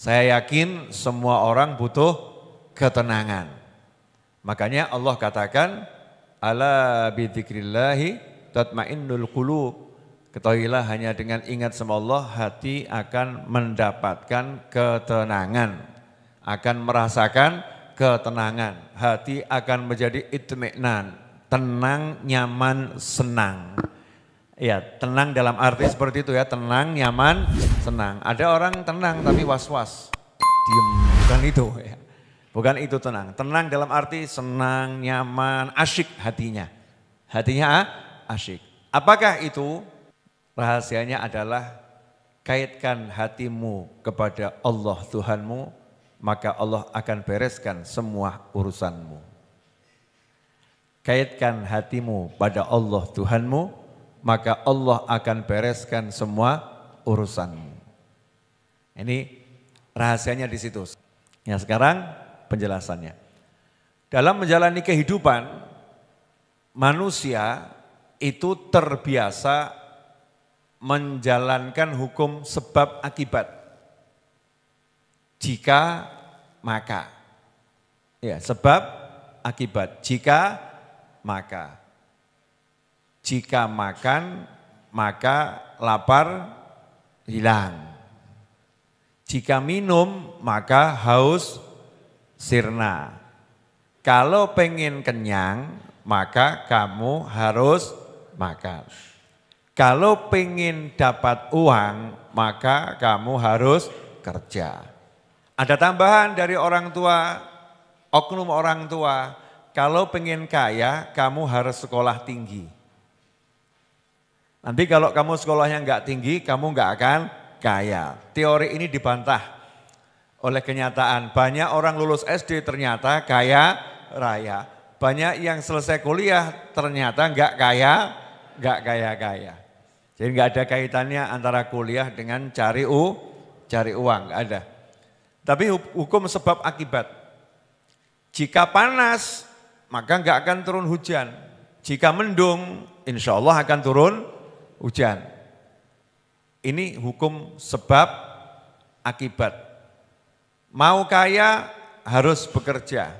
Saya yakin semua orang butuh ketenangan. Makanya Allah katakan, ala bidzikrillahi tatmainnul qulub. Ketahuilah hanya dengan ingat sama Allah, hati akan mendapatkan ketenangan. Akan merasakan ketenangan. Hati akan menjadi itmi'nan, tenang, nyaman, senang. Ya, tenang dalam arti seperti itu ya, tenang, nyaman, senang. Ada orang tenang tapi was-was, diem, bukan itu ya. Bukan itu tenang. Tenang dalam arti senang, nyaman, asyik hatinya. Hatinya asyik. Apakah itu? Rahasianya adalah kaitkan hatimu kepada Allah Tuhanmu, maka Allah akan bereskan semua urusanmu. Kaitkan hatimu pada Allah Tuhanmu, maka Allah akan bereskan semua urusanmu. Ini rahasianya di situ. Ya, sekarang penjelasannya. Dalam menjalani kehidupan, manusia itu terbiasa menjalankan hukum sebab akibat. Jika maka. Ya, sebab akibat. Jika maka. Jika makan, maka lapar hilang. Jika minum, maka haus sirna. Kalau pengen kenyang, maka kamu harus makan. Kalau pengen dapat uang, maka kamu harus kerja. Ada tambahan dari orang tua, oknum orang tua, kalau pengen kaya, kamu harus sekolah tinggi. Nanti kalau kamu sekolahnya enggak tinggi, kamu enggak akan kaya. Teori ini dibantah oleh kenyataan. Banyak orang lulus SD ternyata kaya raya. Banyak yang selesai kuliah ternyata enggak kaya-kaya. Jadi enggak ada kaitannya antara kuliah dengan cari uang, enggak ada. Tapi hukum sebab akibat. Jika panas, maka enggak akan turun hujan. Jika mendung, insya Allah akan turun hujan. Ini hukum sebab akibat. Mau kaya harus bekerja.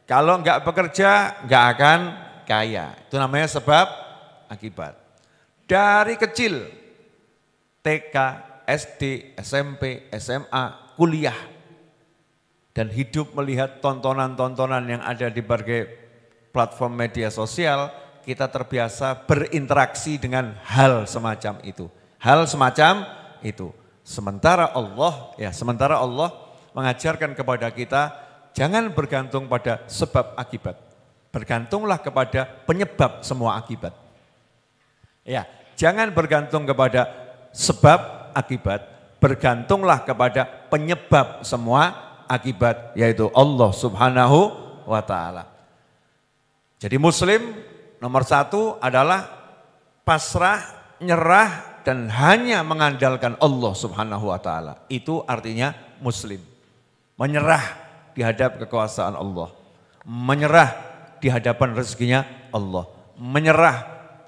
Kalau enggak bekerja enggak akan kaya. Itu namanya sebab akibat. Dari kecil, TK, SD, SMP, SMA, kuliah. Dan hidup melihat tontonan-tontonan yang ada di berbagai platform media sosial, kita terbiasa berinteraksi dengan hal semacam itu. Hal semacam itu. Sementara Allah mengajarkan kepada kita, jangan bergantung pada sebab akibat. Bergantunglah kepada penyebab semua akibat. Ya, jangan bergantung kepada sebab akibat, bergantunglah kepada penyebab semua akibat, yaitu Allah Subhanahu wa ta'ala. Jadi Muslim nomor satu adalah pasrah, nyerah, dan hanya mengandalkan Allah Subhanahu wa ta'ala. Itu artinya Muslim. Menyerah di hadap kekuasaan Allah. Menyerah di hadapan rezekinya Allah. Menyerah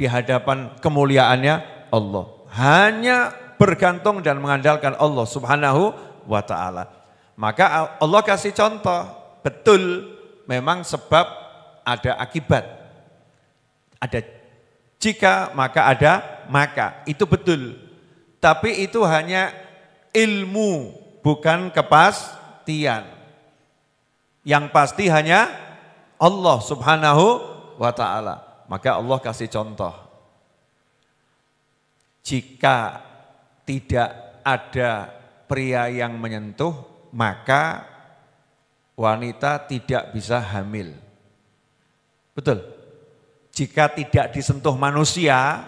di hadapan kemuliaannya Allah. Hanya bergantung dan mengandalkan Allah Subhanahu wa ta'ala. Maka Allah kasih contoh, betul memang sebab ada akibat. Ada jika, maka ada maka. Itu betul. Tapi itu hanya ilmu, bukan kepastian. Yang pasti hanya Allah Subhanahu wa ta'ala. Maka Allah kasih contoh. Jika tidak ada pria yang menyentuh, maka wanita tidak bisa hamil. Betul. Jika tidak disentuh manusia,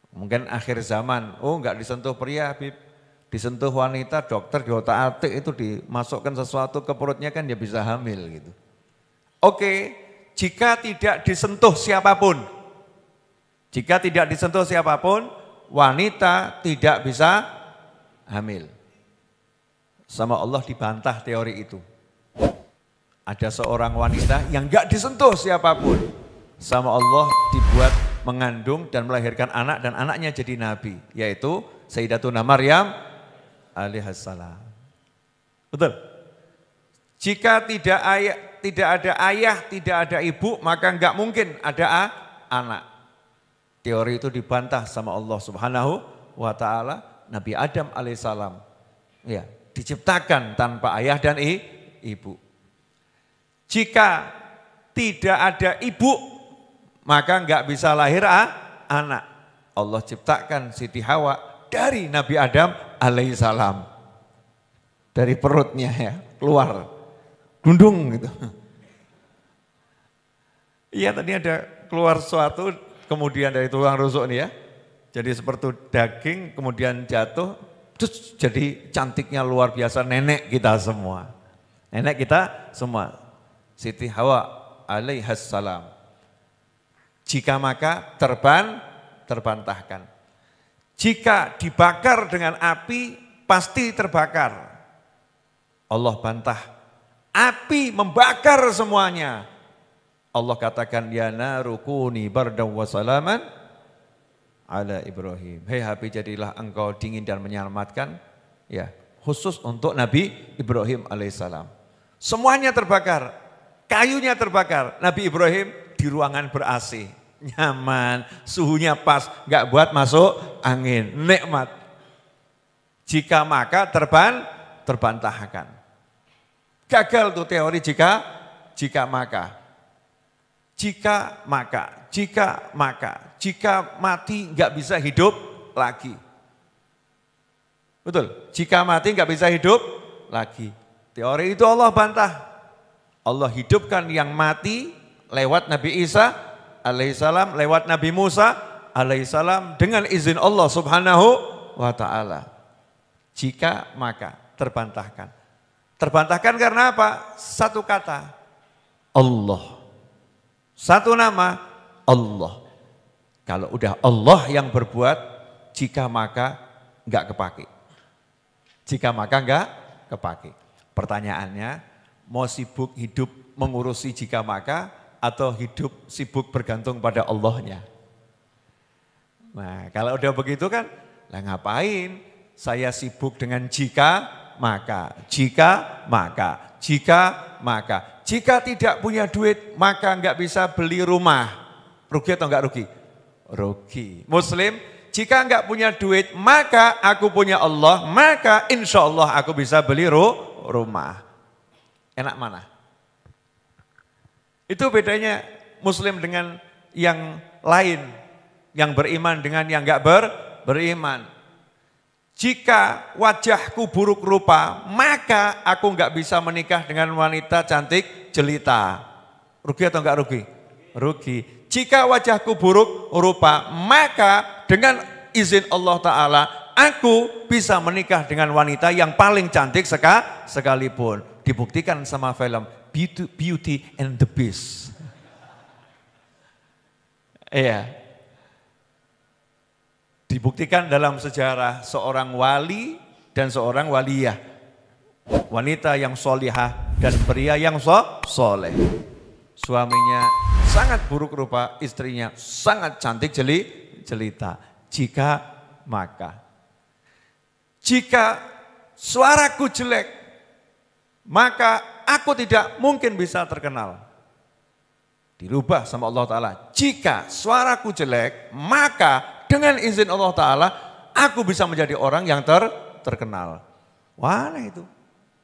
mungkin akhir zaman, enggak disentuh pria, Habib, disentuh wanita, dokter di otak-atik itu dimasukkan sesuatu ke perutnya kan dia bisa hamil gitu. Oke, jika tidak disentuh siapapun, wanita tidak bisa hamil. Sama Allah dibantah teori itu. Ada seorang wanita yang enggak disentuh siapapun. Sama Allah dibuat mengandung dan melahirkan anak dan anaknya jadi nabi. Yaitu Sayyidatuna Maryam alaihissalam. Betul? Jika tidak ada ayah, tidak ada ibu, maka enggak mungkin ada anak. Teori itu dibantah sama Allah Subhanahu wa taala. Nabi Adam alaihissalam ya, diciptakan tanpa ayah dan ibu. Jika tidak ada ibu, maka enggak bisa lahir anak. Allah ciptakan Siti Hawa dari Nabi Adam alaihissalam. Dari perutnya ya, keluar. Gundung gitu. Iya tadi ada keluar sesuatu, kemudian dari tulang rusuk nih ya. Jadi seperti daging, kemudian jatuh, terus jadi cantiknya luar biasa nenek kita semua. Nenek kita semua. Siti Hawa alaihissalam. Jika maka terbantahkan. Jika dibakar dengan api, pasti terbakar. Allah bantah. Api membakar semuanya. Allah katakan, ya naru kuni bardaw wa salaman ala Ibrahim. Hei api, jadilah engkau dingin dan menyelamatkan. Ya, khusus untuk Nabi Ibrahim alaihissalam. Semuanya terbakar. Kayunya terbakar. Nabi Ibrahim di ruangan ber-AC. Nyaman, suhunya pas, enggak buat masuk angin. Nikmat. Jika maka terbantahkan. Gagal tuh teori jika maka. Jika mati enggak bisa hidup lagi. Betul, jika mati enggak bisa hidup lagi. Teori itu Allah bantah. Allah hidupkan yang mati lewat Nabi Isa alaihissalam, lewat Nabi Musa alaihissalam dengan izin Allah Subhanahu wa taala. Jika maka terbantahkan. Terbantahkan karena apa? Satu kata, Allah. Satu nama, Allah. Kalau udah Allah yang berbuat, jika maka enggak kepake. Jika maka enggak kepake. Pertanyaannya, mau sibuk hidup mengurusi jika maka atau hidup sibuk bergantung pada Allahnya? Nah, kalau udah begitu kan, lah ngapain saya sibuk dengan jika maka. Jika tidak punya duit, maka enggak bisa beli rumah. Rugi atau enggak rugi? Rugi. Muslim, jika enggak punya duit, maka aku punya Allah, maka insya Allah aku bisa beli rumah. Enak mana? Itu bedanya Muslim dengan yang lain, yang beriman dengan yang enggak beriman. Jika wajahku buruk rupa, maka aku enggak bisa menikah dengan wanita cantik jelita. Rugi atau enggak rugi? Rugi. Jika wajahku buruk rupa, maka dengan izin Allah Ta'ala, aku bisa menikah dengan wanita yang paling cantik sekalipun. Dibuktikan sama film Beauty and the Beast. Iya. Dibuktikan dalam sejarah seorang wali dan seorang waliyah. Wanita yang solihah dan pria yang soleh. Suaminya sangat buruk rupa, istrinya sangat cantik jelita. Jika maka. Jika suaraku jelek, maka aku tidak mungkin bisa terkenal. Dirubah sama Allah Ta'ala. Jika suaraku jelek, maka dengan izin Allah Ta'ala, aku bisa menjadi orang yang terkenal. Wah, nah itu.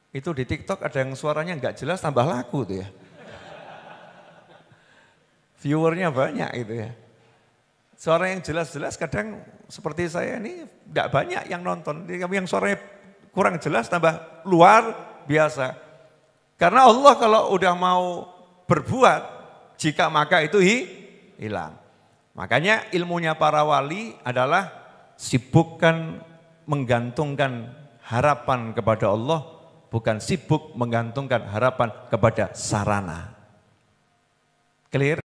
Itu di TikTok ada yang suaranya enggak jelas tambah laku tuh ya. Viewernya banyak itu ya. Suara yang jelas-jelas kadang seperti saya ini enggak banyak yang nonton. Yang suaranya kurang jelas tambah luar biasa. Karena Allah kalau udah mau berbuat, jika maka itu hilang. Makanya ilmunya para wali adalah sibukkan menggantungkan harapan kepada Allah, bukan sibuk menggantungkan harapan kepada sarana. Clear?